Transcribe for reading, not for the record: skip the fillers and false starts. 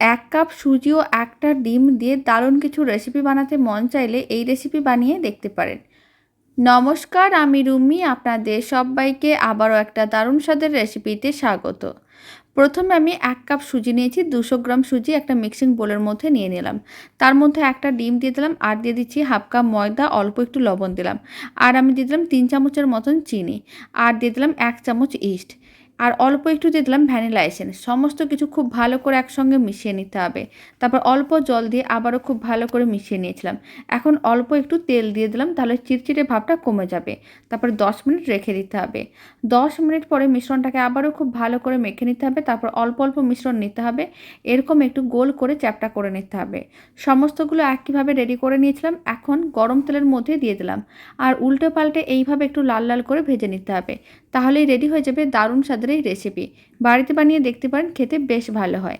1 cup সুজি ও 1টা ডিম দিয়ে দারুণ কিছু রেসিপি বানাতে মন চাইলে এই রেসিপি বানিয়ে দেখতে পারেন। নমস্কার, আমি রুমি। আপনাদের সবাইকে আবারও একটা দারুণ স্বাদের রেসিপিতে স্বাগত। প্রথমে আমি 1 কাপ সুজি নিয়েছি। 200 গ্রাম সুজি একটা মিক্সিং বোলের মধ্যে নিয়ে নিলাম। তার মধ্যে একটা ডিম দিয়ে দিলাম, আর দিয়ে দিচ্ছি হাফ কাপ ময়দা, অল্প একটু লবণ দিলাম, আর আমি দিয়ে দিলাম 3 চামচের মতন চিনি, আর দিয়ে দিলাম 1 চামচ ইস্ট, আর অল্প একটু দিয়ে দিলাম ভ্যানিলা এসেন্স। সমস্ত কিছু খুব ভালো করে একসঙ্গে মিশিয়ে নিতে হবে। তারপর অল্প জল দিয়ে আবারও খুব ভালো করে মিশিয়ে নিয়েছিলাম। এখন অল্প একটু তেল দিয়ে দিলাম, তাহলে চিটচিটে ভাবটা কমে যাবে। তারপর 10 মিনিট রেখে দিতে হবে। 10 মিনিট পরে মিশ্রণটাকে আবারও খুব ভালো করে মেখে নিতে হবে। তারপর অল্প অল্প মিশ্রণ নিতে হবে, এরকম একটু গোল করে চ্যাপ্টা করে নিতে হবে। সমস্তগুলো একইভাবে রেডি করে নিয়েছিলাম। এখন গরম তেলের মধ্যে দিয়ে দিলাম, আর উল্টে পাল্টে এইভাবে একটু লাল লাল করে ভেজে নিতে হবে। তাহলেই রেডি হয়ে যাবে দারুণ স্বাদের এই রেসিপি। বাড়িতে বানিয়ে দেখতে পারেন, খেতে বেশ ভালো হয়।